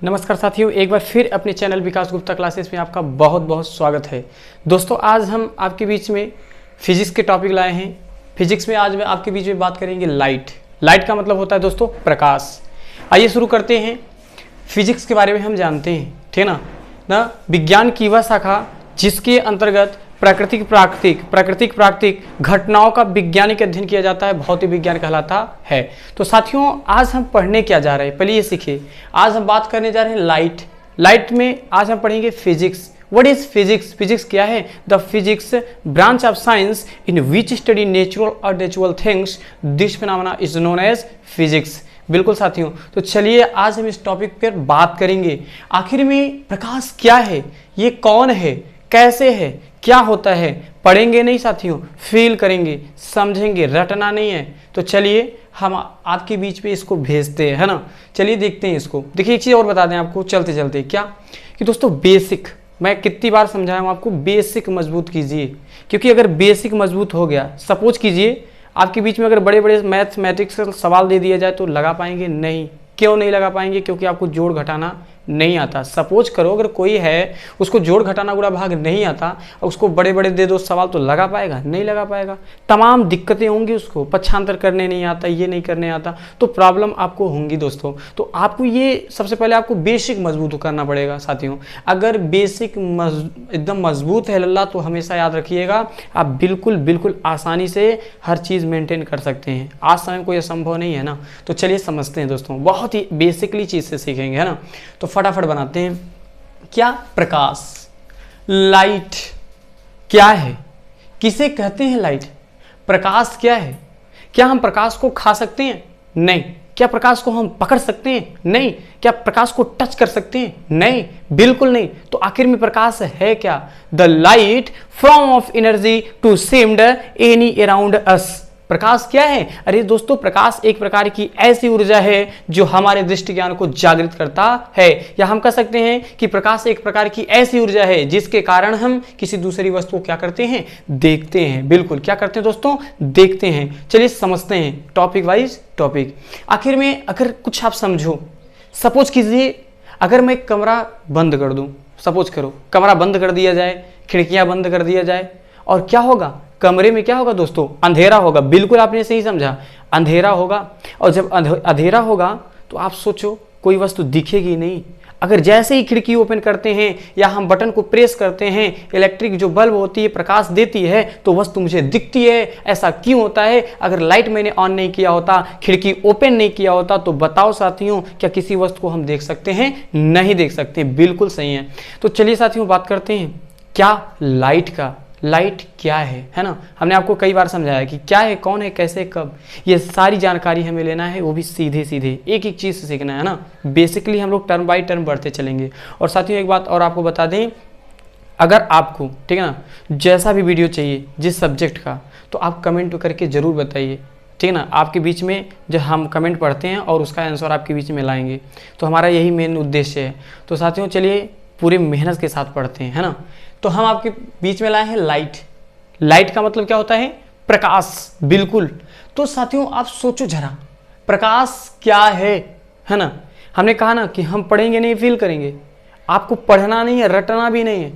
नमस्कार साथियों, एक बार फिर अपने चैनल विकास गुप्ता क्लासेस में आपका बहुत बहुत स्वागत है। दोस्तों, आज हम आपके बीच में फिजिक्स के टॉपिक लाए हैं। फिजिक्स में आज मैं आपके बीच में बात करेंगे लाइट। लाइट का मतलब होता है दोस्तों प्रकाश। आइए शुरू करते हैं। फिजिक्स के बारे में हम जानते हैं, ठीक है ना। विज्ञान की वह शाखा जिसके अंतर्गत प्राकृतिक प्राकृतिक घटनाओं का वैज्ञानिक अध्ययन किया जाता है, भौतिक विज्ञान कहलाता है। तो साथियों, आज हम पढ़ने क्या जा रहे हैं, पहले ये सीखिए। आज हम बात करने जा रहे हैं लाइट। लाइट में आज हम पढ़ेंगे physics. What is physics? Physics क्या है? The physics branch of science in which study natural और natural things, this phenomena is known as physics. बिल्कुल साथियों, तो चलिए आज हम इस टॉपिक पर बात करेंगे। आखिर में प्रकाश क्या है, ये कौन है, कैसे है, क्या होता है, पढ़ेंगे नहीं साथियों, फील करेंगे, समझेंगे, रटना नहीं है। तो चलिए हम आपके बीच में इसको भेजते हैं, है ना। चलिए देखते हैं इसको। देखिए एक चीज़ और बता दें आपको चलते चलते, क्या कि दोस्तों बेसिक, मैं कितनी बार समझाया हूँ आपको, बेसिक मजबूत कीजिए। क्योंकि अगर बेसिक मजबूत हो गया, सपोज कीजिए आपके बीच में अगर बड़े बड़े मैथमेटिक्स का सवाल दे दिया जाए तो लगा पाएंगे नहीं। क्यों नहीं लगा पाएंगे? क्योंकि आपको जोड़ घटाना नहीं आता। सपोज करो अगर कोई है उसको जोड़ घटाना गुणा भाग नहीं आता, उसको बड़े बड़े दे दो सवाल तो लगा पाएगा? नहीं लगा पाएगा। तमाम दिक्कतें होंगी, उसको पक्षांतर करने नहीं आता, ये नहीं करने आता, तो प्रॉब्लम आपको होंगी दोस्तों। तो आपको ये सबसे पहले आपको बेसिक मजबूत करना पड़ेगा साथियों। अगर बेसिक एकदम मजबूत है लल्ला, तो हमेशा याद रखिएगा आप बिल्कुल आसानी से हर चीज़ मेंटेन कर सकते हैं। आज समय कोई असंभव नहीं है ना। तो चलिए समझते हैं दोस्तों, बहुत ही बेसिकली चीज़ से सीखेंगे, है ना। तो फटाफट बनाते हैं। क्या? प्रकाश। लाइट क्या है, किसे कहते हैं लाइट? प्रकाश क्या है? क्या हम प्रकाश को खा सकते हैं? नहीं। क्या प्रकाश को हम पकड़ सकते हैं? नहीं। क्या प्रकाश को टच कर सकते हैं? नहीं, बिल्कुल नहीं। तो आखिर में प्रकाश है क्या? The light form of energy to seemed any around us. प्रकाश क्या है? अरे दोस्तों, प्रकाश एक प्रकार की ऐसी ऊर्जा है जो हमारे दृष्टि ज्ञान को जागृत करता है। या हम कह सकते हैं कि प्रकाश एक प्रकार की ऐसी ऊर्जा है जिसके कारण हम किसी दूसरी वस्तु को क्या करते हैं? देखते हैं। बिल्कुल, क्या करते हैं दोस्तों? देखते हैं। चलिए समझते हैं टॉपिक वाइज टॉपिक। आखिर में अगर कुछ आप समझो, सपोज कीजिए अगर मैं कमरा बंद कर दूं, सपोज करो कमरा बंद कर दिया जाए, खिड़कियां बंद कर दिया जाए, और क्या होगा? कमरे में क्या होगा दोस्तों? अंधेरा होगा। बिल्कुल आपने सही समझा, अंधेरा होगा। और जब अंधेरा होगा तो आप सोचो कोई वस्तु दिखेगी नहीं। अगर जैसे ही खिड़की ओपन करते हैं या हम बटन को प्रेस करते हैं, इलेक्ट्रिक जो बल्ब होती है प्रकाश देती है, तो वस्तु मुझे दिखती है। ऐसा क्यों होता है? अगर लाइट मैंने ऑन नहीं किया होता, खिड़की ओपन नहीं किया होता, तो बताओ साथियों, क्या किसी वस्तु को हम देख सकते हैं? नहीं देख सकते। बिल्कुल सही है। तो चलिए साथियों बात करते हैं क्या लाइट का। लाइट क्या है ना। हमने आपको कई बार समझाया कि क्या है, कौन है, कैसे, कब, ये सारी जानकारी हमें लेना है, वो भी सीधे सीधे एक एक चीज़ से सीखना है ना। बेसिकली हम लोग टर्म बाय टर्म बढ़ते चलेंगे। और साथियों एक बात और आपको बता दें, अगर आपको, ठीक है ना, जैसा भी वीडियो चाहिए जिस सब्जेक्ट का, तो आप कमेंट करके ज़रूर बताइए, ठीक है ना। आपके बीच में जब हम कमेंट पढ़ते हैं और उसका आंसर आपके बीच में लाएंगे, तो हमारा यही मेन उद्देश्य है। तो साथियों चलिए पूरे मेहनत के साथ पढ़ते हैं, है ना। तो हम आपके बीच में लाए हैं लाइट। लाइट का मतलब क्या होता है? प्रकाश। बिल्कुल। तो साथियों आप सोचो जरा, प्रकाश क्या है ना। हमने कहा ना कि हम पढ़ेंगे नहीं, फील करेंगे। आपको पढ़ना नहीं है, रटना भी नहीं है।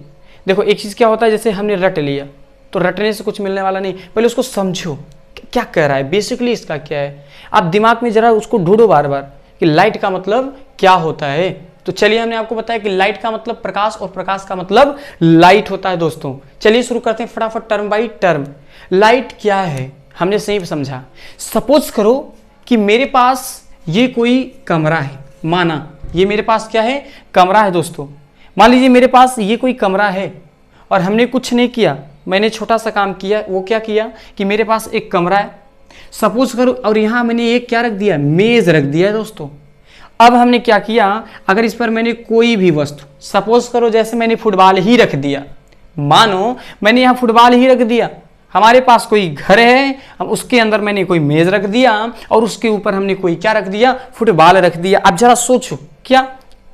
देखो एक चीज़ क्या होता है, जैसे हमने रट लिया तो रटने से कुछ मिलने वाला नहीं। पहले उसको समझो क्या कह रहा है, बेसिकली इसका क्या है। आप दिमाग में जरा उसको ढूंढो बार बार कि लाइट का मतलब क्या होता है। तो चलिए हमने आपको बताया कि लाइट का मतलब प्रकाश और प्रकाश का मतलब लाइट होता है दोस्तों। चलिए शुरू करते हैं फटाफट टर्म बाय टर्म। लाइट क्या है हमने सही समझा। सपोज करो कि मेरे पास ये कोई कमरा है, माना ये मेरे पास क्या है? कमरा है दोस्तों। मान लीजिए मेरे पास ये कोई कमरा है और हमने कुछ नहीं किया, मैंने छोटा सा काम किया। वो क्या किया कि मेरे पास एक कमरा है, सपोज करो, और यहाँ मैंने एक क्या रख दिया? मेज रख दिया है दोस्तों। अब हमने क्या किया, अगर इस पर मैंने कोई भी वस्तु, सपोज करो जैसे मैंने फुटबॉल ही रख दिया, मानो मैंने यहाँ फुटबॉल ही रख दिया। हमारे पास कोई घर है, हम उसके अंदर मैंने कोई मेज रख दिया और उसके ऊपर हमने कोई क्या रख दिया? फुटबॉल रख दिया। अब जरा सोचो, क्या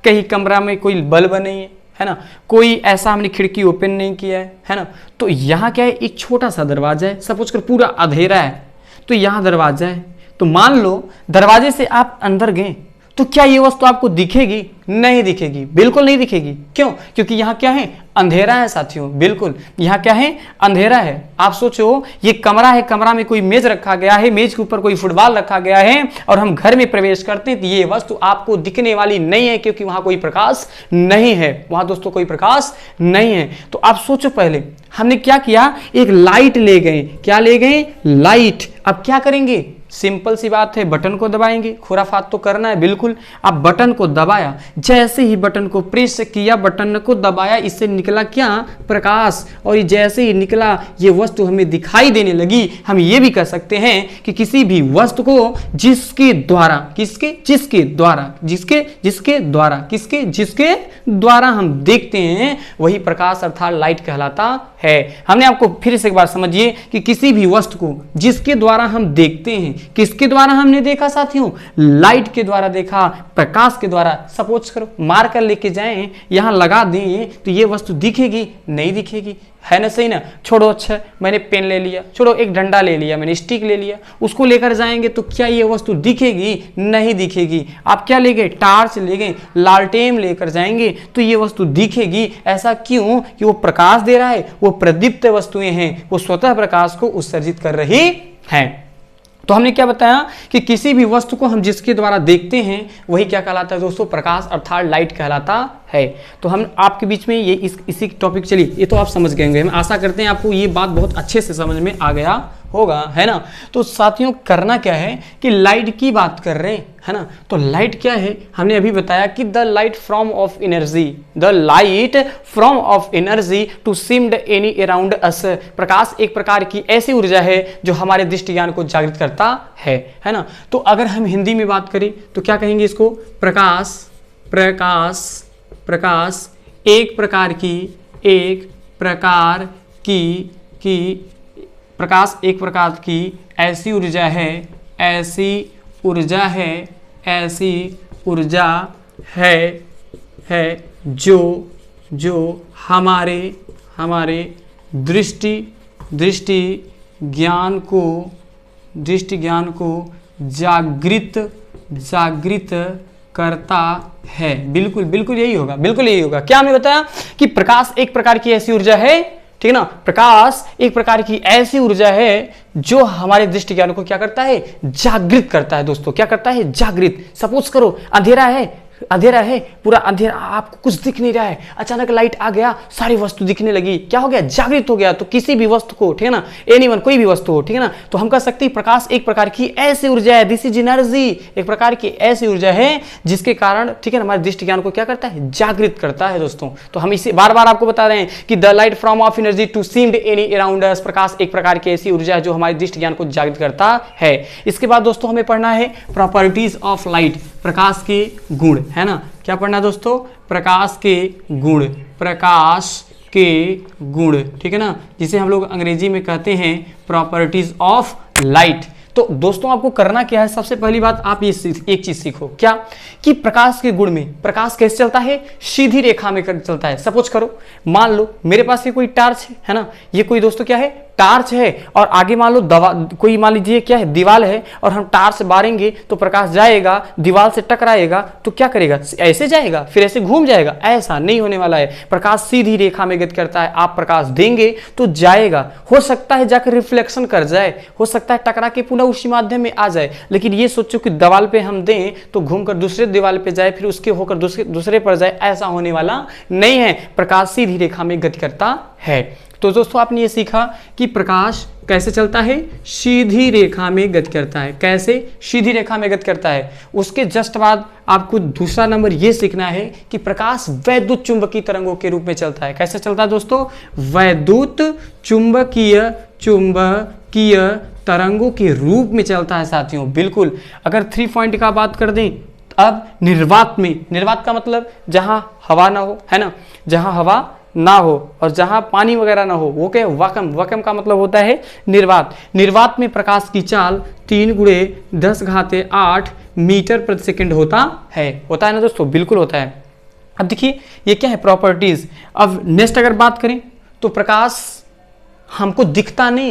कहीं कमरा में कोई बल्ब नहीं है ना, कोई ऐसा हमने खिड़की ओपन नहीं किया है ना। तो यहाँ क्या है? एक छोटा सा दरवाजा है। सपोज कर पूरा अंधेरा है तो यहाँ दरवाजा है। तो मान लो दरवाजे से आप अंदर गए तो क्या ये वस्तु आपको दिखेगी? नहीं दिखेगी, बिल्कुल नहीं दिखेगी। क्यों? क्योंकि यहाँ क्या है? अंधेरा है साथियों। बिल्कुल यहाँ क्या है? अंधेरा है। आप सोचो ये कमरा है, कमरा में कोई मेज रखा गया है, मेज के ऊपर कोई फुटबॉल रखा गया है और हम घर में प्रवेश करते हैं तो ये वस्तु आपको दिखने वाली नहीं है, क्योंकि वहां कोई प्रकाश नहीं है। वहां दोस्तों कोई प्रकाश नहीं है। तो आप सोचो, पहले हमने क्या किया? एक लाइट ले गए। क्या ले गए? लाइट। अब क्या करेंगे? सिंपल सी बात है, बटन को दबाएंगे। खुराफात तो करना है बिल्कुल। अब बटन को दबाया, जैसे ही बटन को प्रेस किया, बटन को दबाया, इससे निकला क्या? प्रकाश। और ये जैसे ही निकला ये वस्तु हमें दिखाई देने लगी। हम ये भी कह सकते हैं कि किसी भी वस्तु को जिसके द्वारा, जिसके द्वारा हम देखते हैं वही प्रकाश अर्थात लाइट कहलाता है। हमने आपको फिर से एक बार समझिए कि किसी भी वस्तु को जिसके द्वारा हम देखते हैं, किसके द्वारा हमने देखा साथियों? लाइट के द्वारा देखा, प्रकाश के द्वारा। सपोज करो मार्कर लेके जाएं, यहां लगा दें तो ये वस्तु दिखेगी? नहीं दिखेगी, है ना? सही ना? छोड़ो, अच्छा मैंने पेन ले लिया, छोड़ो एक डंडा ले लिया, मैंने स्टिक ले लिया, उसको लेकर जाएंगे तो क्या ये वस्तु दिखेगी? नहीं दिखेगी। आप क्या ले गए? टार्च ले गए, लालटेन लेकर जाएंगे तो ये वस्तु दिखेगी। ऐसा क्यों? कि वो प्रकाश दे रहा है, वो प्रदीप्त वस्तुएं हैं, वो स्वतः प्रकाश को उत्सर्जित कर रही हैं। तो हमने क्या बताया कि किसी भी वस्तु को हम जिसके द्वारा देखते हैं वही क्या कहलाता है दोस्तों? प्रकाश अर्थात लाइट कहलाता है। तो हम आपके बीच में ये इसी टॉपिक, चलिए ये तो आप समझ गए होंगे, हम आशा करते हैं आपको ये बात बहुत अच्छे से समझ में आ गया होगा, है ना? तो साथियों करना क्या है कि लाइट की बात कर रहे हैं, है ना? तो लाइट क्या है? हमने अभी बताया कि the light form of energy to seemed any around us. प्रकाश एक प्रकार की ऐसी ऊर्जा है जो हमारे दृष्टि ज्ञान को जागृत करता है ना? तो अगर हम हिंदी में बात करें तो क्या कहेंगे इसको? प्रकाश एक प्रकार की ऐसी ऊर्जा है जो हमारे दृष्टि ज्ञान को जागृत करता है। बिल्कुल यही होगा, क्या हमने बताया कि प्रकाश एक प्रकार की ऐसी ऊर्जा है, ठीक है ना? प्रकाश एक प्रकार की ऐसी ऊर्जा है जो हमारे दृष्टि ज्ञान को क्या करता है? जागृत करता है दोस्तों। क्या करता है? जागृत। सपोज करो अंधेरा है, पूरा अंधेरा, आपको कुछ दिख नहीं रहा है, अचानक लाइट आ गया, सारी वस्तु दिखने लगी, क्या हो गया? जागृत हो गया। तो किसी भी वस्तु को, ठीक है ना, एनीवन, कोई भी वस्तु हो, ठीक है ना, तो हम कह सकते हैं प्रकाश एक प्रकार की ऐसी ऊर्जा है, दिस इज एनर्जी, एक प्रकार की ऐसी ऊर्जा है जिसके कारण, ठीक है ना, हमारे दृष्टि ज्ञान को क्या करता है? जागृत करता है दोस्तों। तो हम इसे बार बार आपको बता रहे हैं कि the light form of energy to seemed any around us. प्रकाश एक प्रकार की ऐसी ऊर्जा है जो हमारे दृष्टि ज्ञान को जागृत करता है। इसके बाद दोस्तों हमें पढ़ना है प्रॉपर्टीज ऑफ लाइट, प्रकाश के गुण, है ना? क्या पढ़ना है दोस्तों? प्रकाश के गुण, ठीक है ना, जिसे हम लोग अंग्रेजी में कहते हैं प्रॉपर्टीज ऑफ लाइट। तो दोस्तों आपको करना क्या है? सबसे पहली बात आप ये एक चीज सीखो, क्या? कि प्रकाश के गुण में प्रकाश कैसे चलता है? सीधी रेखा में चलता है। सपोज करो, मान लो मेरे पास ये कोई टार्च है ना, ये कोई दोस्तों क्या है? टार्च है, और आगे मान लो कोई मान लीजिए क्या है? दीवार है, और हम टार्च बारेंगे तो प्रकाश जाएगा, दीवार से टकराएगा तो क्या करेगा? ऐसे जाएगा, फिर ऐसे घूम जाएगा। ऐसा नहीं होने वाला है। प्रकाश सीधी रेखा में गति करता है। आप प्रकाश देंगे तो जाएगा, हो सकता है जाकर रिफ्लेक्शन कर जाए, हो सकता है टकरा के पुनः उसी माध्यम में आ जाए, लेकिन ये सोचो कि दीवार पे हम दें तो घूमकर दूसरे दीवार पे जाए, फिर उसके होकर दूसरे पर जाए, ऐसा होने वाला नहीं है। प्रकाश सीधी रेखा में गति करता है। तो दोस्तों आपने ये सीखा कि प्रकाश कैसे चलता है? सीधी रेखा में गति करता है। कैसे? सीधी रेखा में गति करता है। उसके जस्ट बाद आपको दूसरा नंबर ये सीखना है कि प्रकाश वैद्युत चुंबकीय तरंगों के रूप में चलता है। कैसे चलता है दोस्तों? वैद्युत चुंबकीय तरंगों के रूप में चलता है साथियों। बिल्कुल। अगर 3 पॉइंट का बात कर दें, अब निर्वात का मतलब जहां हवा ना हो, है ना, जहां हवा ना हो और जहां पानी वगैरह ना हो, वो क्या? वैक्यूम का मतलब होता है निर्वात में प्रकाश की चाल 3 × 10⁸ मीटर प्रति सेकंड होता है ना दोस्तों? बिल्कुल होता है। अब देखिए ये क्या है? प्रॉपर्टीज। अब नेक्स्ट अगर बात करें तो प्रकाश हमको दिखता नहीं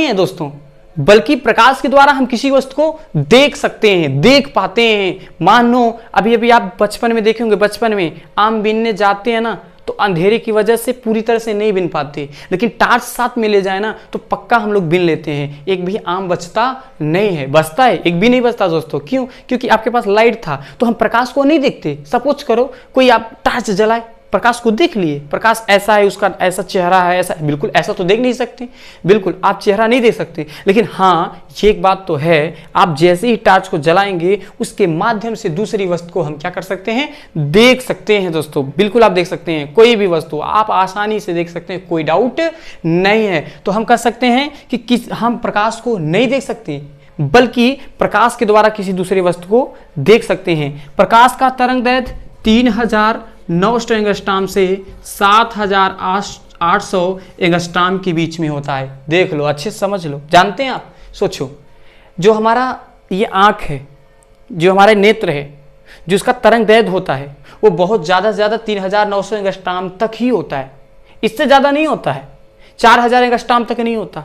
है, दोस्तों। बल्कि प्रकाश के द्वारा हम किसी वस्तु को देख सकते हैं, देख पाते हैं। मान लो अभी अभी आप बचपन में देखे होंगे, बचपन में आम बीनने जाते हैं ना, तो अंधेरे की वजह से पूरी तरह से नहीं बीन पाते, लेकिन टार्च साथ में ले जाए ना तो पक्का हम लोग बीन लेते हैं। एक भी आम बचता नहीं है, बचता है, एक भी नहीं बचता दोस्तों। क्यों? क्योंकि आपके पास लाइट था, तो हम प्रकाश को नहीं देखते। सपोज करो कोई आप टार्च जलाए, प्रकाश को देख लिए, प्रकाश ऐसा है, उसका ऐसा चेहरा है, ऐसा, बिल्कुल ऐसा तो देख नहीं सकते, बिल्कुल आप चेहरा नहीं देख सकते। लेकिन हाँ, ये एक बात तो है, आप जैसे ही टार्च को जलाएंगे उसके माध्यम से दूसरी वस्तु को हम क्या कर सकते हैं, देख सकते हैं दोस्तों। बिल्कुल आप देख सकते हैं, कोई भी वस्तु आप आसानी से देख सकते हैं, कोई डाउट नहीं है। तो हम कह सकते हैं कि हम प्रकाश को नहीं देख सकते, बल्कि प्रकाश के द्वारा किसी दूसरी वस्तु को देख सकते हैं। प्रकाश का तरंगदैर्घ्य 3009 एंगस्ट्रॉम से 7800 एंगस्ट्रॉम के बीच में होता है। देख लो, अच्छे से समझ लो। जानते हैं आप? सोचो, जो हमारा ये आंख है, जो हमारे नेत्र है, जो इसका तरंगदैर्घ्य होता है वो बहुत ज़्यादा से ज़्यादा 3900 एंगस्ट्रॉम तक ही होता है, इससे ज़्यादा नहीं होता है। 4000 एंगस्ट्रॉम तक नहीं होता,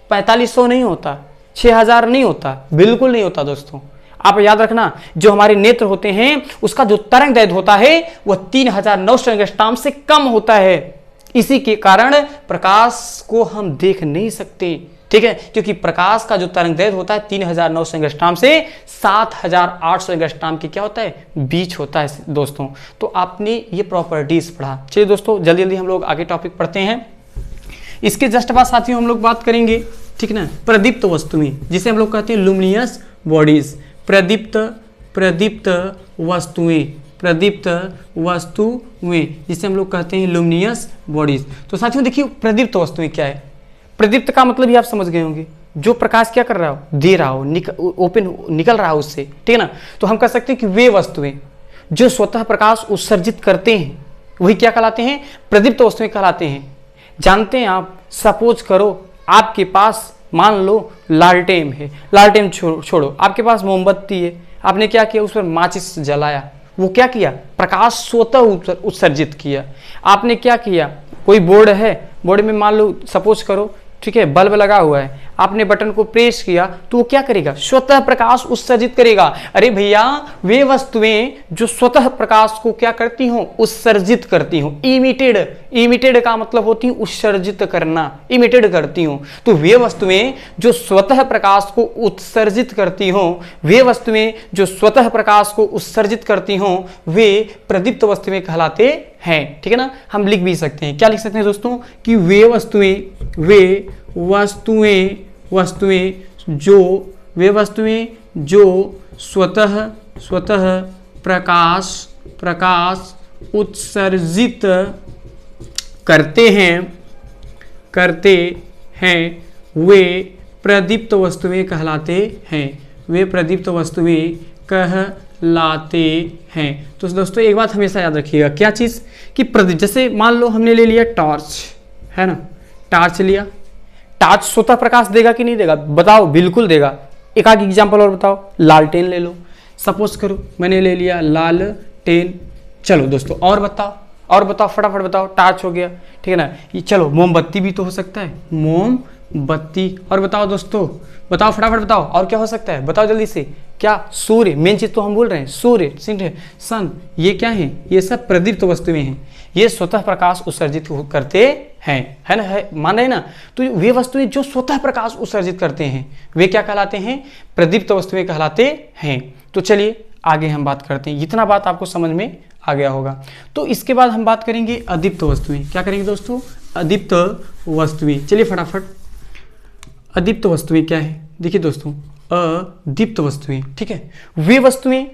4500 नहीं होता, 6000 नहीं होता, बिल्कुल नहीं होता दोस्तों। आप याद रखना, जो हमारे नेत्र होते हैं उसका जो तरंगदैर्घ्य होता है वह 3900 एंगस्ट्रॉम से कम होता है। इसी के कारण प्रकाश को हम देख नहीं सकते, ठीक है, क्योंकि प्रकाश का जो तरंगदैर्घ्य होता है 3900 एंगस्ट्रॉम से 7800 एंगस्ट्रॉम के क्या होता है, बीच होता है दोस्तों। तो आपने ये प्रॉपर्टीज पढ़ा। चलिए दोस्तों, जल्दी जल्दी हम लोग आगे टॉपिक पढ़ते हैं। इसके जस्ट बाद साथियों हम लोग बात करेंगे, ठीक ना, प्रदीप्त वस्तुएं, जिसे हम लोग कहते हैं लुमिनियस बॉडीज। प्रदीप्त वस्तुएं, जिसे हम लोग कहते हैं लुमिनियस बॉडीज। तो साथियों देखिए, प्रदीप्त वस्तुएं क्या है। प्रदीप्त का मतलब ही आप समझ गए होंगे, जो प्रकाश क्या कर रहा हो, दे रहा हो, ओपन निकल रहा हो उससे, ठीक है ना। तो हम कह सकते हैं कि वे वस्तुएं जो स्वतः प्रकाश उत्सर्जित करते हैं वही क्या कहलाते हैं, प्रदीप्त वस्तुएं कहलाते हैं। जानते हैं आप, सपोज करो आपके पास मान लो लालटेन है, लालटेन छोड़ो, आपके पास मोमबत्ती है, आपने क्या किया, उस पर माचिस जलाया, वो क्या किया, प्रकाश स्वतः उत्सर्जित किया। आपने क्या किया, कोई बोर्ड है, बोर्ड में मान लो सपोज करो, ठीक है, बल्ब लगा हुआ है, आपने बटन को प्रेस किया तो वो क्या करेगा, स्वतः प्रकाश उत्सर्जित करेगा। अरे भैया, वे वस्तुएं जो स्वतः प्रकाश को क्या करती हों, उत्सर्जित करती हों, इमिटेड का मतलब होती है उत्सर्जित करना, इमिटेड करती हों। तो वे वस्तुएं जो स्वतः प्रकाश को उत्सर्जित करती हों, वे वस्तुएं जो स्वतः प्रकाश को उत्सर्जित करती हों, वे प्रदीप्त वस्तुएं कहलाते हैं, ठीक है ना। हम लिख भी सकते हैं, क्या लिख सकते हैं दोस्तों, कि वे वस्तुएं जो स्वतः प्रकाश उत्सर्जित करते हैं वे प्रदीप्त वस्तुएं कहलाते हैं, वे प्रदीप्त वस्तुएं कहलाते हैं। तो दोस्तों एक बात हमेशा याद रखिएगा, क्या चीज़, कि प्रदीप, जैसे मान लो हमने ले लिया टॉर्च, है ना, टॉर्च लिया, टॉर्च स्वतः प्रकाश देगा कि नहीं देगा, बताओ, बिल्कुल देगा। एक आध एग्जांपल और बताओ, लालटेन ले लो, सपोज करो मैंने ले लिया लालटेन। चलो दोस्तों और बताओ, फटाफट बताओ, टॉर्च हो गया, ठीक है ना। ये चलो मोमबत्ती भी तो हो सकता है, मोमबत्ती। और बताओ दोस्तों, बताओ फटाफट बताओ, और क्या हो सकता है, बताओ जल्दी से। क्या, सूर्य, मेन चीज तो हम बोल रहे हैं, सूर्य, सन, ये क्या है, ये सब प्रदीप्त वस्तुएं हैं, ये स्वतः प्रकाश उत्सर्जित करते हैं, है ना, है, मान रहे ना। तो वे वस्तुएं जो स्वतः प्रकाश उत्सर्जित करते हैं वे क्या कहलाते हैं, प्रदीप्त वस्तुएं कहलाते हैं। तो चलिए आगे हम बात करते हैं, इतना बात आपको समझ में आ गया होगा। तो इसके बाद हम बात करेंगे अदीप्त वस्तुएं। क्या करेंगे दोस्तों, अदीप्त वस्तुएं। चलिए फटाफट, अदीप्त वस्तुएं क्या है, देखिए दोस्तों, अदीप्त वस्तुएं, ठीक है, वे वस्तुएं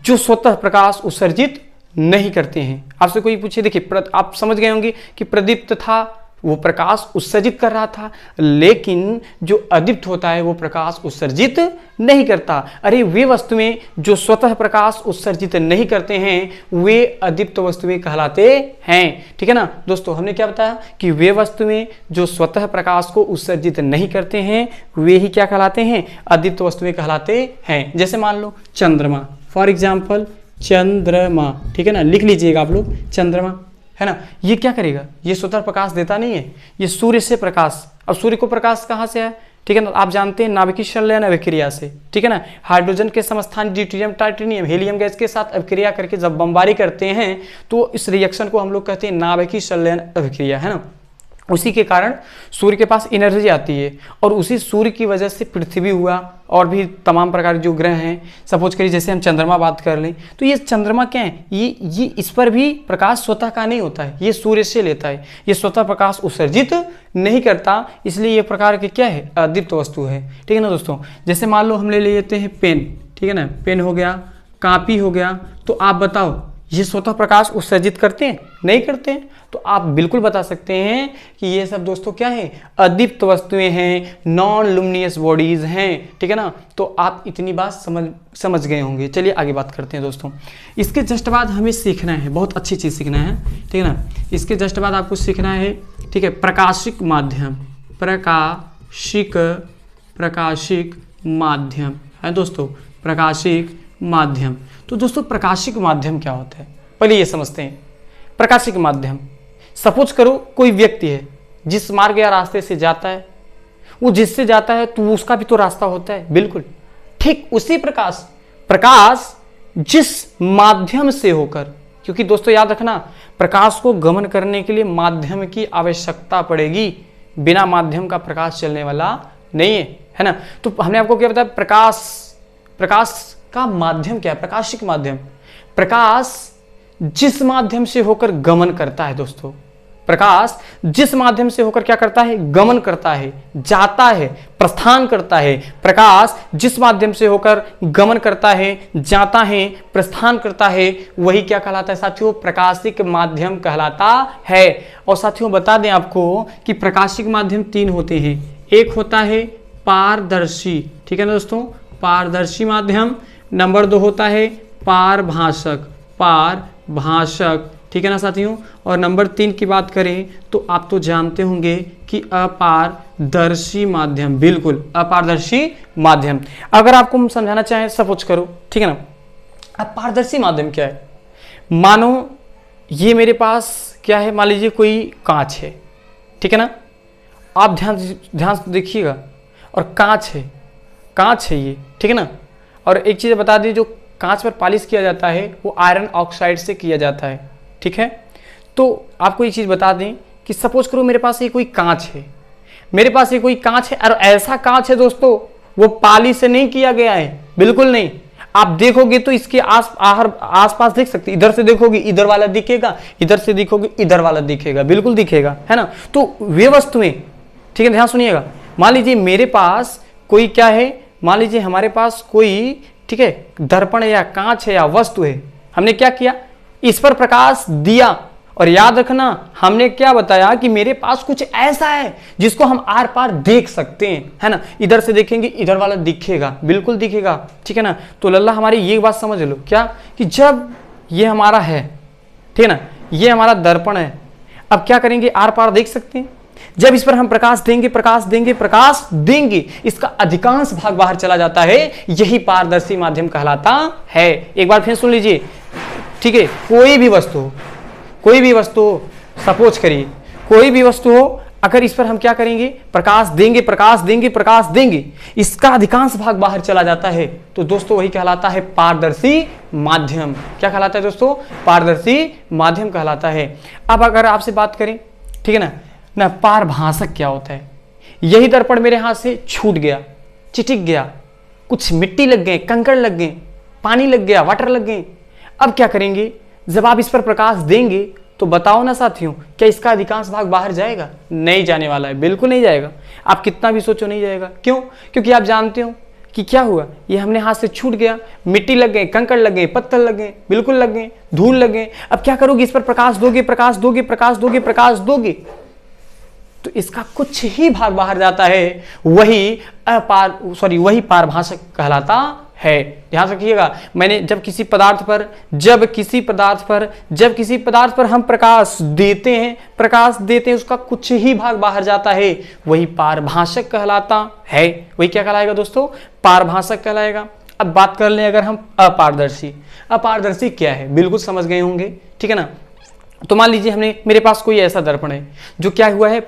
जो स्वतः प्रकाश उत्सर्जित नहीं करते हैं। आपसे कोई पूछे, देखिए आप समझ गए होंगे कि प्रदीप्त था, वो प्रकाश उत्सर्जित कर रहा था, लेकिन जो अदीप्त होता है वो प्रकाश उत्सर्जित नहीं करता। अरे वे वस्तुएं जो स्वतः प्रकाश उत्सर्जित नहीं करते हैं वे अदीप्त वस्तुएं कहलाते हैं, ठीक है ना दोस्तों। हमने क्या बताया कि वे वस्तुएं जो स्वतः प्रकाश को उत्सर्जित नहीं करते हैं वे ही क्या कहलाते हैं, अदीप्त वस्तुएं कहलाते हैं। जैसे मान लो चंद्रमा, फॉर एग्जाम्पल चंद्रमा, ठीक है ना, लिख लीजिएगा आप लोग, चंद्रमा, है ना, ये क्या करेगा, ये स्वतः प्रकाश देता नहीं है, ये सूर्य से प्रकाश। अब सूर्य को प्रकाश कहाँ से आया, ठीक है ना। आप जानते हैं नाभिकीय संलयन अभिक्रिया से, ठीक है ना, हाइड्रोजन के समस्थानी ड्यूटेरियम टाइटेनियम हीलियम गैस के साथ अभिक्रिया करके जब बमबारी करते हैं तो इस रिएक्शन को हम लोग कहते हैं नाभिकीय संलयन अभिक्रिया, है ना। उसी के कारण सूर्य के पास एनर्जी आती है और उसी सूर्य की वजह से पृथ्वी हुआ और भी तमाम प्रकार जो ग्रह हैं, सपोज करिए जैसे हम चंद्रमा बात कर लें तो ये चंद्रमा क्या है, ये इस पर भी प्रकाश स्वतः का नहीं होता है, ये सूर्य से लेता है, ये स्वतः प्रकाश उत्सर्जित नहीं करता, इसलिए ये प्रकार के क्या है, अदीप्त वस्तु है, ठीक है ना दोस्तों। जैसे मान लो हम ले लेते हैं पेन, ठीक है ना, पेन हो गया, कापी हो गया, तो आप बताओ ये स्वतः प्रकाश उत्सर्जित करते हैं, नहीं करते हैं, तो आप बिल्कुल बता सकते हैं कि ये सब दोस्तों क्या है, अदीप्त वस्तुएं हैं, नॉन लुमिनियस बॉडीज हैं, ठीक है ना। तो आप इतनी बात समझ गए होंगे। चलिए आगे बात करते हैं दोस्तों। इसके जस्ट बाद हमें सीखना है, बहुत अच्छी चीज सीखना है, ठीक है ना। इसके जस्ट बाद आपको सीखना है, ठीक है, प्रकाशिक माध्यम, प्रकाशिक माध्यम है दोस्तों, प्रकाशिक माध्यम। तो दोस्तों प्रकाशिक माध्यम क्या होता है, पहले ये समझते हैं। प्रकाशिक माध्यम, सपोज करो कोई व्यक्ति है जिस मार्ग या रास्ते से जाता है, वो जिससे जाता है तो उसका भी तो रास्ता होता है, बिल्कुल ठीक उसी प्रकाश जिस माध्यम से होकर, क्योंकि दोस्तों याद रखना प्रकाश को गमन करने के लिए माध्यम की आवश्यकता पड़ेगी, बिना माध्यम का प्रकाश चलने वाला नहीं है ना। तो हमने आपको क्या बताया, प्रकाश का माध्यम क्या है, प्रकाशिक माध्यम, प्रकाश जिस माध्यम से होकर गमन करता है दोस्तों, प्रकाश जिस माध्यम से होकर क्या करता है, गमन करता है, जाता है, प्रस्थान करता है, प्रकाश जिस माध्यम से होकर गमन करता है, जाता है, प्रस्थान करता है, वही क्या कहलाता है साथियों, प्रकाशिक माध्यम कहलाता है। और साथियों बता दें आपको कि प्रकाशिक माध्यम तीन होते हैं, एक होता है पारदर्शी, ठीक है ना दोस्तों, पारदर्शी माध्यम, नंबर 2 होता है पारभाषक, ठीक है ना साथियों, और नंबर 3 की बात करें तो आप तो जानते होंगे कि अपारदर्शी माध्यम, बिल्कुल अपारदर्शी माध्यम। अगर आपको हम समझाना चाहें, सपोज करो, ठीक है ना, अपारदर्शी माध्यम क्या है, मानो ये मेरे पास क्या है, मान लीजिए कोई कांच है, ठीक है ना, आप ध्यान से देखिएगा, और कांच है ये, ठीक है ना। और एक चीज़ बता दी, जो कांच पर पॉलिश किया जाता है वो आयरन ऑक्साइड से किया जाता है, ठीक है। तो आपको एक चीज़ बता दें कि सपोज करो मेरे पास ये कोई कांच है, और ऐसा कांच है दोस्तों वो पॉलिश से नहीं किया गया है, बिल्कुल नहीं। आप देखोगे तो इसके आस-पास देख सकते, इधर से देखोगे इधर वाला दिखेगा, इधर से देखोगे इधर वाला दिखेगा, बिल्कुल दिखेगा, है ना। तो वे वस्तुएं, ठीक है, ध्यान सुनिएगा। मान लीजिए मेरे पास कोई क्या है, मान लीजिए हमारे पास कोई, ठीक है, दर्पण या कांच है या वस्तु है, हमने क्या किया, इस पर प्रकाश दिया, और याद रखना हमने क्या बताया कि मेरे पास कुछ ऐसा है जिसको हम आर पार देख सकते हैं, है ना। इधर से देखेंगे इधर वाला दिखेगा, बिल्कुल दिखेगा, ठीक है ना। तो लल्ला हमारी ये बात समझ लो क्या, कि जब ये हमारा है, ठीक है ना, ये हमारा दर्पण है, अब क्या करेंगे, आर पार देख सकते हैं। जब इस पर हम प्रकाश देंगे, इसका अधिकांश भाग बाहर चला जाता है, यही पारदर्शी माध्यम कहलाता है। एक बार फिर सुन लीजिए, ठीक है, कोई भी वस्तु हो, सपोज करिए कोई भी वस्तु हो, अगर इस पर हम क्या करेंगे, प्रकाश देंगे, इसका अधिकांश भाग बाहर चला जाता है, तो दोस्तों वही कहलाता है पारदर्शी माध्यम। क्या कहलाता है दोस्तों, पारदर्शी माध्यम कहलाता है। अब अगर आपसे बात करें, ठीक है ना, पारभाषक क्या होता है, यही दर्पण मेरे हाथ से छूट गया, चिटिक गया, कुछ मिट्टी लग गए, कंकड़ लग गए, पानी लग गया, वाटर लग गए, अब क्या करेंगे, जब आप इस पर प्रकाश देंगे तो बताओ ना साथियों, क्या इसका अधिकांश भाग बाहर जाएगा, नहीं जाने वाला है, बिल्कुल नहीं जाएगा। आप कितना भी सोचो नहीं जाएगा, क्यों, क्योंकि आप जानते हो कि क्या हुआ, ये हमने हाथ से छूट गया, मिट्टी लग गए, कंकड़ लग गए, पत्थर लग गए, बिल्कुल लग गए, धूल लग गए। अब क्या करोगे, इस पर प्रकाश दोगे, तो इसका कुछ ही भाग बाहर जाता है, वही पारभाषक कहलाता है। ध्यान रखिएगा, मैंने जब किसी पदार्थ पर हम प्रकाश देते हैं, उसका कुछ ही भाग बाहर जाता है, वही पारभाषक कहलाता है। वही क्या कहलाएगा दोस्तों, पारभाषक कहलाएगा। अब बात कर लें अगर हम अपारदर्शी क्या है, बिल्कुल समझ गए होंगे, ठीक है ना। तो मान लीजिए मेरे पास कोई ऐसा दर्पण है जो क्या हुआ है,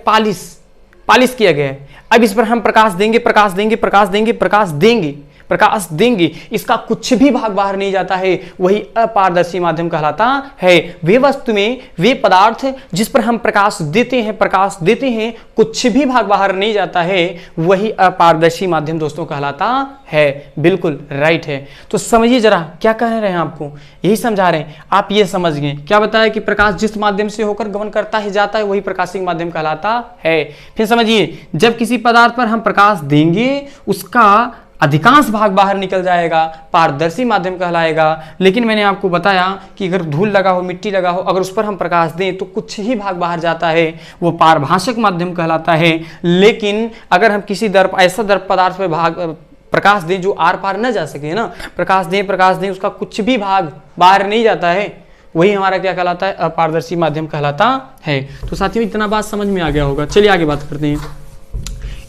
पॉलिश किया गया है। अब इस पर हम प्रकाश देंगे, प्रकाश देंगे, प्रकाश देंगे, प्रकाश देंगे, प्रकाश देंगे, इसका कुछ भी भाग बाहर नहीं जाता है, वही अपारदर्शी माध्यम कहलाता है। वे वस्तु में वे पदार्थ जिस पर हम प्रकाश देते हैं, प्रकाश देते हैं, कुछ भी भाग बाहर नहीं जाता है, वही अपारदर्शी माध्यम दोस्तों कहलाता है। बिल्कुल राइट है। तो समझिए जरा क्या कह रहे हैं, आपको यही समझा रहे हैं। आप ये समझ गए, क्या बताया कि प्रकाश जिस माध्यम से होकर गमन करता है जाता है, वही प्रकाशिक माध्यम कहलाता है। फिर समझिए, जब किसी पदार्थ पर हम प्रकाश देंगे उसका अधिकांश भाग बाहर निकल जाएगा, पारदर्शी माध्यम कहलाएगा। लेकिन मैंने आपको बताया कि अगर धूल लगा हो, मिट्टी लगा हो, अगर उस पर हम प्रकाश दें तो कुछ ही भाग बाहर जाता है, वो पारभाषक माध्यम कहलाता है। लेकिन अगर हम किसी ऐसा दर्प पदार्थ पर प्रकाश दें जो आर पार न जा सके ना, प्रकाश दें, उसका कुछ भी भाग बाहर नहीं जाता है, वही हमारा क्या कहलाता है, अपारदर्शी माध्यम कहलाता है। तो साथियों इतना बात समझ में आ गया होगा। चलिए आगे बात करते हैं।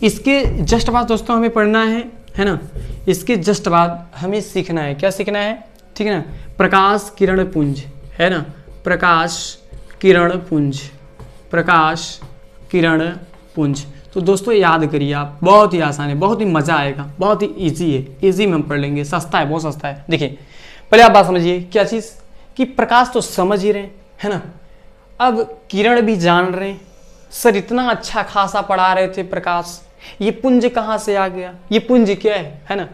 इसके जस्ट बाद दोस्तों हमें पढ़ना है ना, इसके जस्ट बाद हमें सीखना है, क्या सीखना है, ठीक है ना, प्रकाश किरण पुंज, है ना, प्रकाश किरण पुंज, प्रकाश किरण पुंज। तो दोस्तों याद करिए आप, बहुत ही आसान है, बहुत ही मजा आएगा, बहुत ही इजी है, इजी में हम पढ़ लेंगे, सस्ता है, बहुत सस्ता है। देखिए पहले आप बात समझिए, क्या चीज कि प्रकाश तो समझ ही रहे हैं, है ना, अब किरण भी जान रहे हैं। सर इतना अच्छा खासा पढ़ा रहे थे प्रकाश, ये पुंज कहाँ से आ गया, ये पुंज क्या है ना।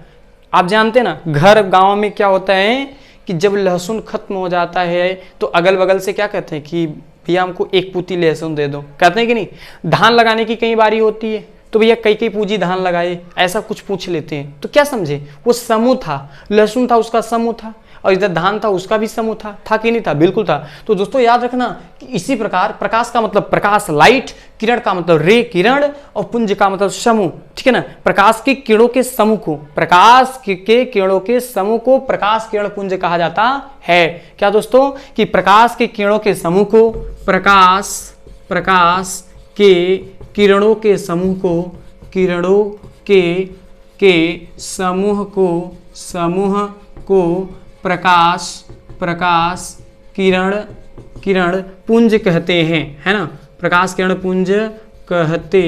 आप जानते हैं ना, घर गांव में क्या होता है कि जब लहसुन खत्म हो जाता है तो अगल बगल से क्या कहते हैं कि भैया हमको एक पूती लहसुन दे दो, कहते हैं कि नहीं। धान लगाने की कई बारी होती है तो भैया कई पूजी धान लगाए, ऐसा कुछ पूछ लेते हैं। तो क्या समझे, वो समूह था, लहसुन था उसका समूह था, और इधर धान था उसका भी समूह था कि नहीं था, बिल्कुल था। तो दोस्तों याद रखना कि इसी प्रकार प्रकाश का मतलब प्रकाश लाइट, किरण का मतलब रे किरण, और पुंज का मतलब समूह, ठीक है ना। प्रकाश के किरणों के समूह को, प्रकाश के किरणों के समूह को प्रकाश किरण पुंज कहा जाता है। क्या दोस्तों, कि प्रकाश के किरणों के समूह को प्रकाश के किरणों के समूह को, किरणों के समूह को प्रकाश किरण पुंज कहते हैं, है ना, प्रकाश किरण पुंज कहते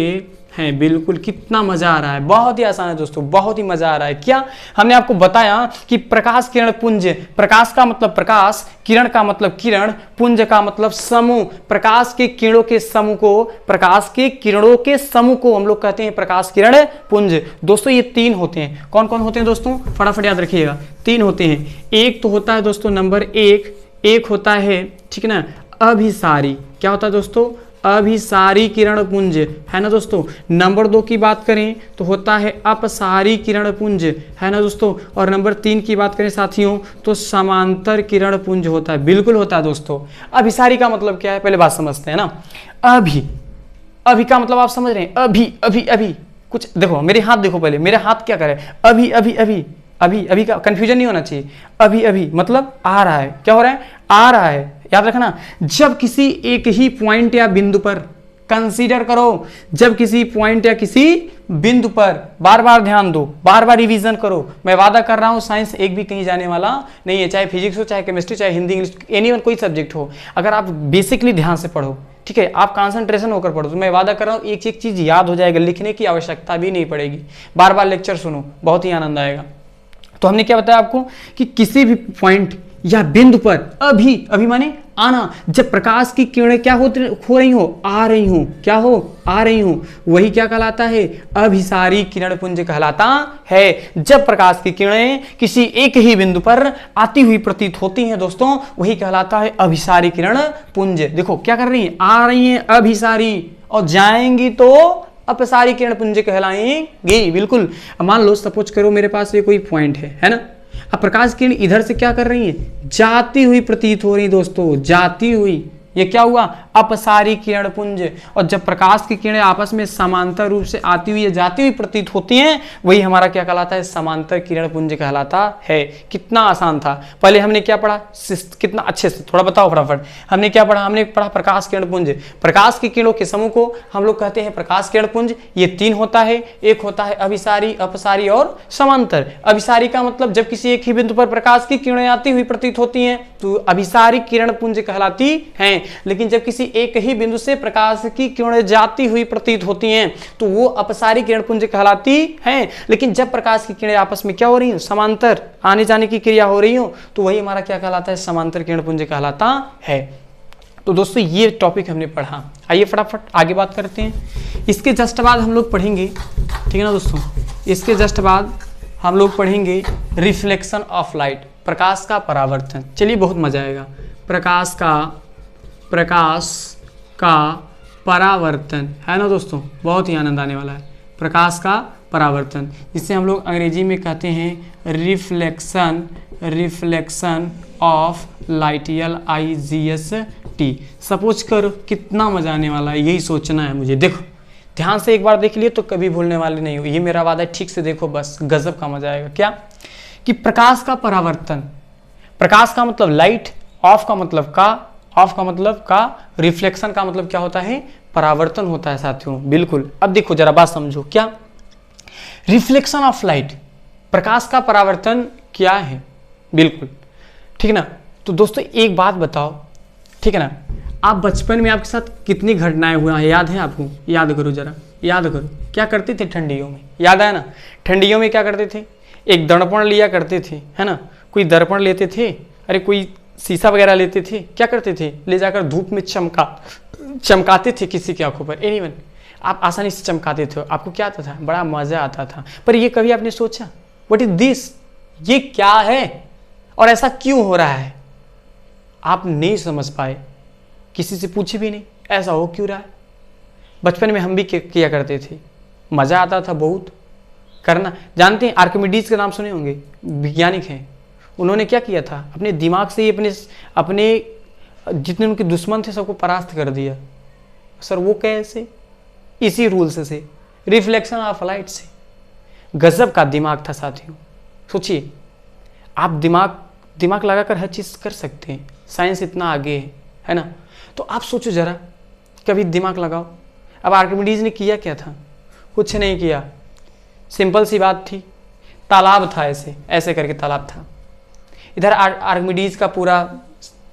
हैं। बिल्कुल, कितना मजा आ रहा है, बहुत ही आसान है दोस्तों, बहुत ही मजा आ रहा है। क्या हमने आपको बताया कि प्रकाश किरण पुंज, प्रकाश का मतलब प्रकाश, किरण का मतलब किरण, पुंज का मतलब समूह। प्रकाश के किरणों के समूह को, प्रकाश के किरणों के समूह को हम लोग कहते हैं प्रकाश किरण पुंज। दोस्तों ये तीन होते हैं, कौन कौन होते हैं दोस्तों, फटाफट याद रखिएगा, तीन होते हैं। एक तो होता है दोस्तों नंबर एक होता है, ठीक है ना, अभिसारी। क्या होता है दोस्तों, अभिसारी किरण पुंज, है ना दोस्तों। नंबर 2 की बात करें तो होता है अपसारी किरण पुंज, है ना दोस्तों। और नंबर 3 की बात करें साथियों तो समांतर किरण पुंज होता है, बिल्कुल होता है दोस्तों। अभिसारी का मतलब क्या है, पहले बात समझते हैं ना। अभी का मतलब आप समझ रहे हैं, अभी कुछ देखो, मेरे हाथ देखो, पहले मेरे हाथ क्या करे, अभी का कंफ्यूजन नहीं होना चाहिए। अभी मतलब आ रहा है, क्या हो रहा है, आ रहा है। याद रखना, जब किसी एक ही पॉइंट या बिंदु पर, कंसीडर करो, जब किसी पॉइंट या किसी बिंदु पर, बार बार ध्यान दो, बार बार रिवीजन करो। मैं वादा कर रहा हूं साइंस एक भी कहीं जाने वाला नहीं है, चाहे फिजिक्स हो, चाहे केमिस्ट्री, चाहे हिंदी, इंग्लिश, एनीवन कोई सब्जेक्ट हो। अगर आप बेसिकली ध्यान से पढ़ो, ठीक है, आप कंसंट्रेशन होकर पढ़ो, तो मैं वादा कर रहा हूँ एक एक चीज याद हो जाएगा, लिखने की आवश्यकता भी नहीं पड़ेगी। बार बार लेक्चर सुनो, बहुत ही आनंद आएगा। तो हमने क्या बताया आपको कि किसी भी पॉइंट या बिंदु पर अभी माने आना, जब प्रकाश की किरणें क्या हो रही हो, आ रही हो, क्या हो, आ रही हो, वही क्या कहलाता है, अभिसारी किरण पुंज कहलाता है। जब प्रकाश की किरणें किसी एक ही बिंदु पर आती हुई प्रतीत होती हैं दोस्तों, वही कहलाता है अभिसारी किरण पुंज। देखो क्या कर रही है, आ रही है अभिसारी, और जाएंगी तो अपसारी किरण पुंज कहलाएंगी। बिल्कुल, मान लो सपोज करो मेरे पास ये कोई पॉइंट है ना, अब प्रकाश किरण इधर से क्या कर रही है, जाती हुई प्रतीत हो रही दोस्तों, जाती हुई, ये क्या हुआ, अपसारी किरण पुंज। और जब प्रकाश की किरणें आपस में समांतर रूप से आती हुई या जाती हुई प्रतीत होती हैं, वही हमारा क्या कहलाता है, समांतर किरण पुंज कहलाता है। कितना आसान था, पहले हमने क्या पढ़ा, कितना अच्छे से थोड़ा बताओ फटाफट, हमने क्या पढ़ा, हमने पढ़ा प्रकाश किरण पुंज। प्रकाश की किरणों के समूह को हम लोग कहते हैं प्रकाश किरण पुंज। ये तीन होता है, एक होता है अभिसारी, अपसारी और समांतर। अभिसारी का मतलब जब किसी एक ही बिंदु पर प्रकाश की किरणें आती हुई प्रतीत होती हैं तो अभिसारी किरण पुंज कहलाती हैं। लेकिन जब किसी एक ही बिंदु से प्रकाश की किरणें जाती हुई प्रतीत होती हैं तो वो अपसारी किरण पुंज कहलाती हैं। लेकिन जब प्रकाश की किरणें आपस में क्या हो रही हो, समांतर आने जाने की क्रिया हो रही हो, तो वही हमारा क्या कहलाता है, समांतर किरण पुंज कहलाता है। तो दोस्तों ये टॉपिक हमने पढ़ा। आइए फटाफट आगे बात करते हैं। इसके जस्ट बाद हम लोग पढ़ेंगे, ठीक है ना दोस्तों, इसके जस्ट बाद हम लोग पढ़ेंगे रिफ्लेक्शन ऑफ लाइट, प्रकाश का परावर्तन। चलिए बहुत मजा आएगा। प्रकाश का परावर्तन है ना दोस्तों, बहुत ही आनंद आने वाला है। प्रकाश का परावर्तन, जिसे हम लोग अंग्रेजी में कहते हैं reflection of light, LIGST। Suppose करो कितना मजा आने वाला है, यही सोचना है मुझे। देखो ध्यान से एक बार देख लिए तो कभी भूलने वाले नहीं हो, ये मेरा वादा है। ठीक से देखो बस, गजब का मजा आएगा। क्या कि प्रकाश का परावर्तन, प्रकाश का मतलब लाइट, ऑफ का मतलब का, रिफ्लेक्शन का मतलब क्या होता है, परावर्तन होता है साथियों। बिल्कुल। अब देखो जरा बात समझो, क्या रिफ्लेक्शन ऑफ लाइट, प्रकाश का परावर्तन क्या है। बिल्कुल ठीक ना। तो दोस्तों एक बात बताओ, ठीक है ना, आप बचपन में आपके साथ कितनी घटनाएं हुआ है, याद है आपको? याद करो जरा, याद करो क्या करते थे ठंडियों में, याद है ना? ठंडियों में क्या करते थे, एक दर्पण लिया करते थे, है ना, कोई दर्पण लेते थे, अरे कोई शीशा वगैरह लेते थे, क्या करते थे, ले जाकर धूप में चमकाते थे किसी की आंखों पर। एनीवन, आप आसानी से चमकाते थे, आपको क्या आता था, बड़ा मजा आता था। पर ये कभी आपने सोचा व्हाट इज दिस, ये क्या है और ऐसा क्यों हो रहा है? आप नहीं समझ पाए, किसी से पूछे भी नहीं ऐसा हो क्यों रहा है। बचपन में हम भी किया करते थे, मजा आता था बहुत करना। जानते हैं आर्किमिडीज का नाम सुने होंगे, वैज्ञानिक हैं। उन्होंने क्या किया था, अपने दिमाग से ही अपने जितने उनके दुश्मन थे सबको परास्त कर दिया। सर वो कैसे? इसी रूल्स से, रिफ्लेक्शन ऑफ लाइट से। गजब का दिमाग था साथियों। सोचिए, आप दिमाग लगाकर हर चीज़ कर सकते हैं, साइंस इतना आगे है ना। तो आप सोचो जरा, कभी दिमाग लगाओ। अब आर्किमिडीज ने किया क्या था, कुछ नहीं किया, सिंपल सी बात थी, तालाब था, ऐसे करके तालाब था। इधर आर्किमिडीज का पूरा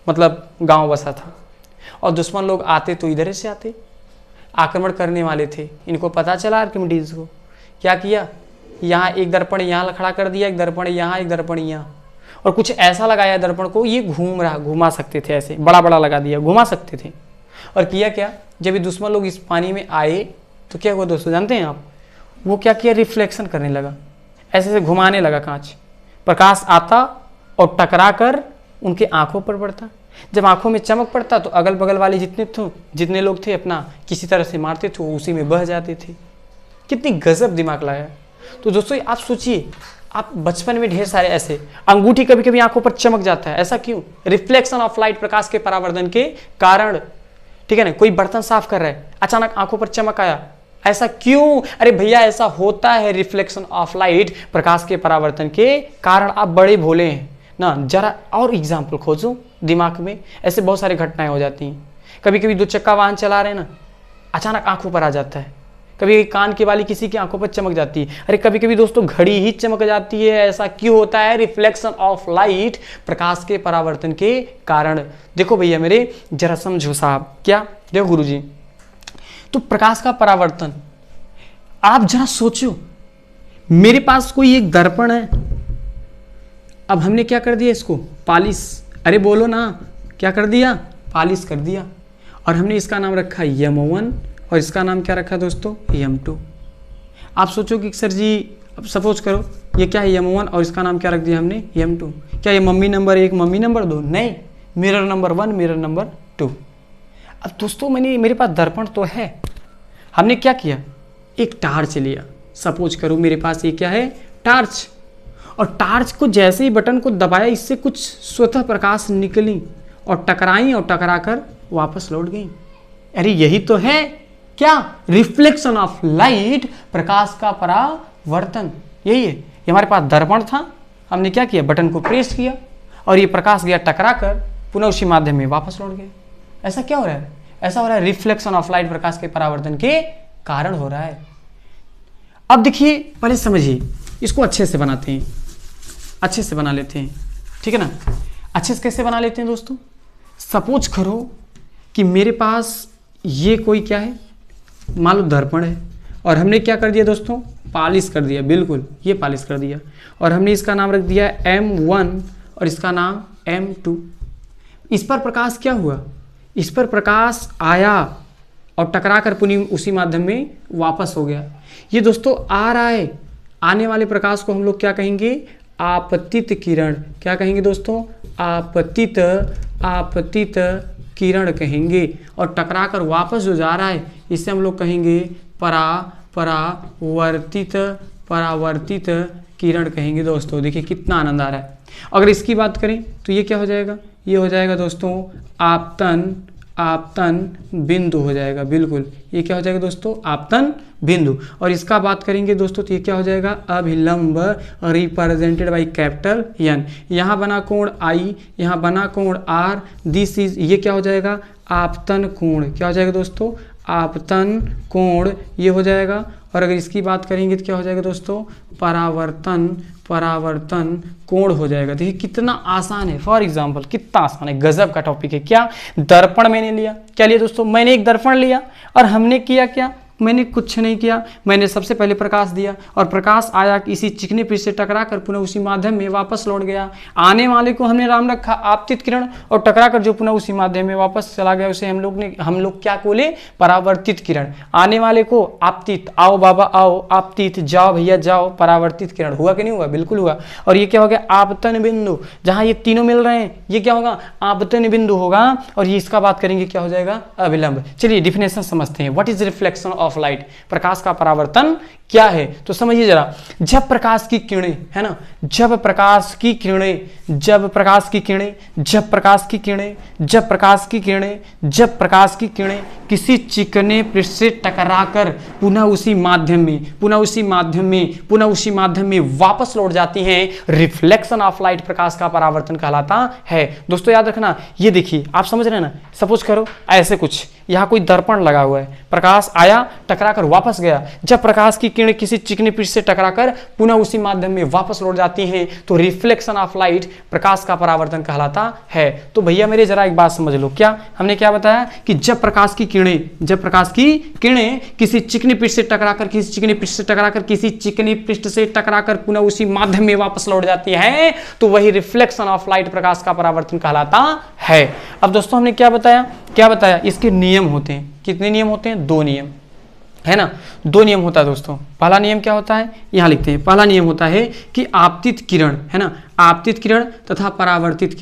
मतलब गांव बसा था और दुश्मन लोग आते तो इधर से आते, आक्रमण करने वाले थे। इनको पता चला आर्किमिडीज को, क्या किया, यहाँ एक दर्पण यहाँ खड़ा कर दिया, एक दर्पण यहाँ, एक दर्पण यहाँ, और कुछ ऐसा लगाया दर्पण को, ये घुमा सकते थे, ऐसे बड़ा बड़ा लगा दिया, घुमा सकते थे। और किया क्या, जब ये दुश्मन लोग इस पानी में आए तो क्या हुआ दोस्तों, जानते हैं आप? वो क्या किया, रिफ्लेक्शन करने लगा, ऐसे घुमाने लगा कांच। प्रकाश आता और टकरा कर उनके आंखों पर पड़ता। जब आंखों में चमक पड़ता तो अगल बगल वाले जितने लोग थे अपना किसी तरह से मारते थे, उसी में बह जाते थे। कितनी गजब दिमाग लगाया। तो दोस्तों आप सोचिए, आप बचपन में ढेर सारे ऐसे, अंगूठी कभी कभी आंखों पर चमक जाता है, ऐसा क्यों? रिफ्लेक्शन ऑफ लाइट, प्रकाश के परावर्तन के कारण, ठीक है ना। कोई बर्तन साफ कर रहा है, अचानक आंखों पर चमक आया, ऐसा क्यों? अरे भैया ऐसा होता है, रिफ्लेक्शन ऑफ लाइट, प्रकाश के परावर्तन के कारण। आप बड़े भोले हैं ना, जरा और एग्जाम्पल खोजो दिमाग में, ऐसे बहुत सारी घटनाएं हो जाती हैं। कभी कभी 2 चक्का वाहन चला रहे हैं ना, अचानक आंखों पर आ जाता है। कभी कान की वाली किसी की आंखों पर चमक जाती है। अरे कभी कभी दोस्तों घड़ी ही चमक जाती है, ऐसा क्यों होता है? रिफ्लेक्शन ऑफ लाइट, प्रकाश के परावर्तन के कारण। देखो भैया मेरे, जरा समझो साहब, क्या देखो गुरुजी, तो प्रकाश का परावर्तन, आप जरा सोचो, मेरे पास कोई एक दर्पण है, अब हमने क्या कर दिया, इसको पालिश, अरे बोलो ना, क्या कर दिया, पालिश कर दिया, और हमने इसका नाम रखा M1 और इसका नाम क्या रखा दोस्तों, M2। आप सोचो कि सर जी, अब सपोज करो ये क्या है, M1 और इसका नाम क्या रख दिया हमने, M2। क्या ये मम्मी नंबर 1 मम्मी नंबर 2? नहीं, मिरर नंबर 1 मिरर नंबर 2। अब दोस्तों मेरे पास दर्पण तो है, हमने क्या किया, एक टार्च लिया। सपोज करो मेरे पास ये क्या है, टार्च, और टार्च को जैसे ही बटन को दबाया, इससे कुछ स्वतः प्रकाश निकली और टकराई और टकरा कर वापस लौट गई। अरे यही तो है क्या, रिफ्लेक्शन ऑफ लाइट, प्रकाश का परावर्तन। यही है, ये हमारे पास दर्पण था, हमने क्या किया, बटन को प्रेस किया और ये प्रकाश गया टकरा कर पुनः उसी माध्यम में वापस लौट गया। ऐसा क्या हो रहा है? ऐसा हो रहा है रिफ्लेक्शन ऑफ लाइट, प्रकाश के परावर्तन के कारण हो रहा है। अब देखिए, पहले समझिए, इसको अच्छे से बनाते हैं, अच्छे से बना लेते हैं, ठीक है ना। अच्छे से कैसे बना लेते हैं दोस्तों? सपोज करो कि मेरे पास ये कोई क्या है, मान लो दर्पण है, और हमने क्या कर दिया दोस्तों, पॉलिश कर दिया, बिल्कुल ये पॉलिश कर दिया, और हमने इसका नाम रख दिया M1 और इसका नाम M2। इस पर प्रकाश क्या हुआ, इस पर प्रकाश आया और टकरा कर पुनः उसी माध्यम में वापस हो गया। ये दोस्तों आ रहा है, आने वाले प्रकाश को हम लोग क्या कहेंगे, आपतित किरण। क्या कहेंगे दोस्तों, आपतित किरण कहेंगे। और टकरा कर वापस जो जा रहा है इसे हम लोग कहेंगे परावर्तित किरण कहेंगे दोस्तों। देखिए कितना आनंद आ रहा है। अगर इसकी बात करें तो ये क्या हो जाएगा, ये हो जाएगा दोस्तों आपतन बिंदु हो जाएगा, बिल्कुल ये क्या हो जाएगा दोस्तों, आपतन बिंदु। और इसका बात करेंगे दोस्तों तो ये क्या हो जाएगा, अभिलंब रिप्रेजेंटेड बाई कैपिटल N। यहाँ बना कोण I, यहाँ बना कोण R, दिस इज, ये क्या हो जाएगा, आपतन कोण। क्या हो जाएगा दोस्तों, आपतन कोण ये हो जाएगा। और अगर इसकी बात करेंगे तो क्या हो जाएगा दोस्तों, परावर्तन कोण हो जाएगा। देखिए कितना आसान है, फॉर एग्जांपल कितना आसान है, गजब का टॉपिक है। क्या, दर्पण मैंने लिया, क्या लिया दोस्तों, मैंने एक दर्पण लिया और हमने किया क्या, मैंने कुछ नहीं किया, मैंने सबसे पहले प्रकाश दिया और प्रकाश आया किसी चिकने पृष्ठ से टकरा कर पुनः उसी माध्यम में वापस लौट गया। आने वाले को हमने नाम रखा आपतित किरण, और टकरा कर जो पुनः उसी माध्यम में वापस चला गया उसे हम लोग क्या बोले, परावर्तित किरण। आने वाले को आपतित, आओ बाबा आओ, आपतित, जाओ भैया जाओ, परावर्तित किरण। हुआ कि नहीं हुआ, बिल्कुल हुआ। और ये क्या हो गया, आपतन बिंदु, जहां ये तीनों मिल रहे हैं ये क्या होगा, आपतन बिंदु होगा। और ये इसका बात करेंगे क्या हो जाएगा, अभिलंब। चलिए डिफिनेशन समझते हैं, what is reflection of light, प्रकाश का परावर्तन क्या है। तो समझिए जरा, जब प्रकाश की किरणें, है ना, जब प्रकाश की किरणें किसी चिकने पृष्ठ से टकराकर पुनः उसी माध्यम में वापस लौट जाती हैं, रिफ्लेक्शन ऑफ लाइट प्रकाश का परावर्तन कहलाता है। दोस्तों याद रखना, ये देखिए आप समझ रहे हैं ना, सपोज करो ऐसे कुछ, यहाँ कोई दर्पण लगा हुआ है, प्रकाश आया टकराकर वापस गया। जब प्रकाश की किरणें किसी चिकने पृष्ठ से टकराकर पुनः उसी माध्यम में वापस लौट जाती हैं तो रिफ्लेक्शन ऑफ लाइट प्रकाश का परावर्तन कहलाता है। तो भैया मेरे जरा एक बात समझ लो, क्या हमने क्या बताया कि जब प्रकाश की किरणें किसी चिकने पृष्ठ से टकराकर पुनः उसी माध्यम में वापस लौट जाती है तो वही रिफ्लेक्शन ऑफ लाइट प्रकाश का परावर्तन कहलाता है। अब दोस्तों हमने क्या बताया, इसके नियम होते हैं। कितने नियम होते हैं, 2 नियम, है ना, 2 नियम होता है दोस्तों। पहला नियम क्या होता है, यहां लिखते हैं। पहला नियम होता है कि आपतित किरण, है ना, आपतित किरण तथा परावर्तित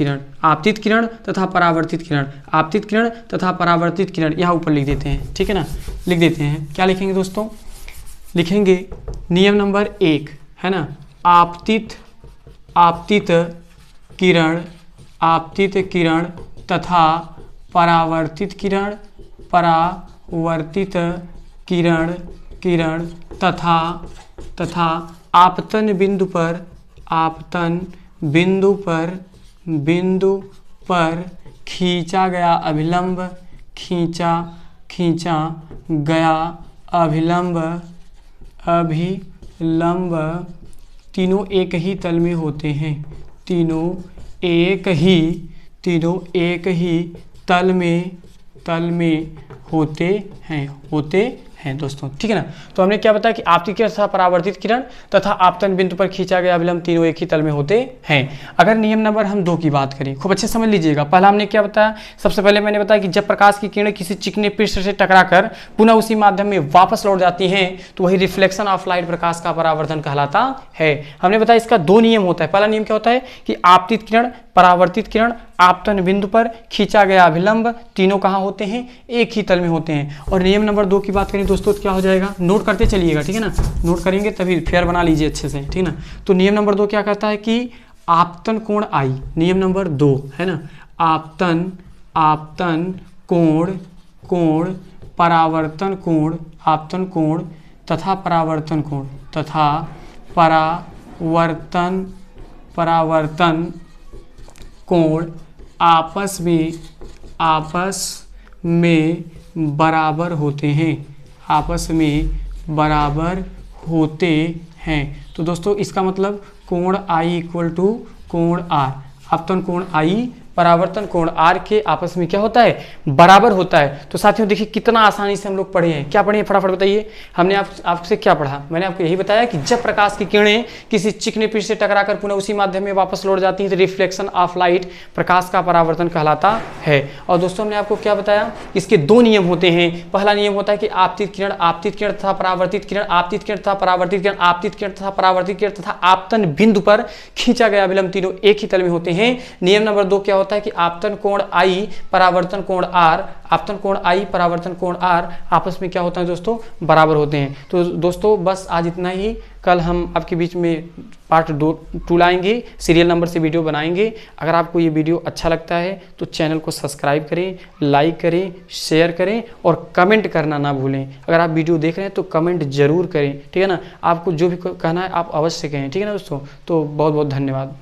किरण, यहां ऊपर लिख देते हैं, ठीक है ना, लिख देते हैं। क्या लिखेंगे दोस्तों, लिखेंगे नियम नंबर 1, है ना, आपतित किरण तथा परावर्तित किरण तथा आपतन बिंदु पर खींचा गया अभिलंब तीनों एक ही तल में होते हैं, तीनों एक ही तल में होते हैं दोस्तों, ठीक है ना। तो हमने क्या बताया कि आपतित किरण तथा परावर्तित किरण तथा आपतन बिंदु पर खींचा गया अभिलंब तीनों एक ही तल में होते हैं। अगर नियम नंबर हम 2 की बात करें, खूब अच्छे समझ लीजिएगा। पहला हमने क्या बताया, सबसे पहले मैंने बताया कि जब प्रकाश की किरणें किसी चिकने पृष्ठ से टकराकर पुनः उसी माध्यम में वापस लौट जाती हैं तो वही रिफ्लेक्शन ऑफ लाइट प्रकाश का परावर्तन कहलाता है। हमने बताया इसका 2 नियम होता है। पहला नियम क्या होता है कि आपतित किरण, परावर्तित किरण, आपतन बिंदु पर खींचा गया अभिलंब तीनों कहाँ होते हैं, एक ही तल में होते हैं। और नियम नंबर 2 की बात करें दोस्तों तो क्या हो जाएगा, नोट करते चलिएगा, ठीक है ना, नोट करेंगे तभी फेयर बना लीजिए अच्छे से, ठीक ना। तो नियम नंबर 2 क्या कहता है कि आपतन कोण I, नियम नंबर 2, है ना, आपतन कोण परावर्तन कोण तथा परावर्तन कोण आपस में बराबर होते हैं। तो दोस्तों इसका मतलब कोण I इक्वल टू कोण R, आपतन कोण I परावर्तन कोण आर के आपस में क्या होता है, बराबर होता है। तो साथियों देखिए कितना आसानी से हम लोग पढ़े हैं। क्या पढ़े हैं फटाफट बताइए। हमने आपसे क्या पढ़ा, मैंने आपको यही बताया कि जब प्रकाश की किरणें किसी चिकने पृष्ठ से टकराकर पुनः उसी माध्यम में वापस लौट जाती हैं तो रिफ्लेक्शन ऑफ लाइट प्रकाश का परावर्तन कहलाता है। और दोस्तों हमने आपको क्या बताया, इसके दो नियम होते हैं। पहला नियम होता है कि आपतित किरण तथा परावर्तित किरण, आपतित किरण तथा परावर्तित किरण, आपतित किरण तथा परावर्तित किरण तथा आपतन बिंदु पर खींचा गया विलंब तीनों एक ही तल में होते हैं। नियम नंबर 2 क्या होता है कि आपतन कोण आई परावर्तन कोण आर, आपतन कोण आई परावर्तन कोण आर आपस में क्या होता है दोस्तों, बराबर होते हैं। तो दोस्तों बस आज इतना ही। कल हम आपके बीच में पार्ट 2 लाएंगे, सीरियल नंबर से वीडियो बनाएंगे। अगर आपको ये वीडियो अच्छा लगता है तो चैनल को सब्सक्राइब करें, लाइक करें, शेयर करें और कमेंट करना ना भूलें। अगर आप वीडियो देख रहे हैं तो कमेंट जरूर करें, ठीक है ना। आपको जो भी कहना है आप अवश्य कहें, ठीक है ना दोस्तों। तो बहुत बहुत धन्यवाद।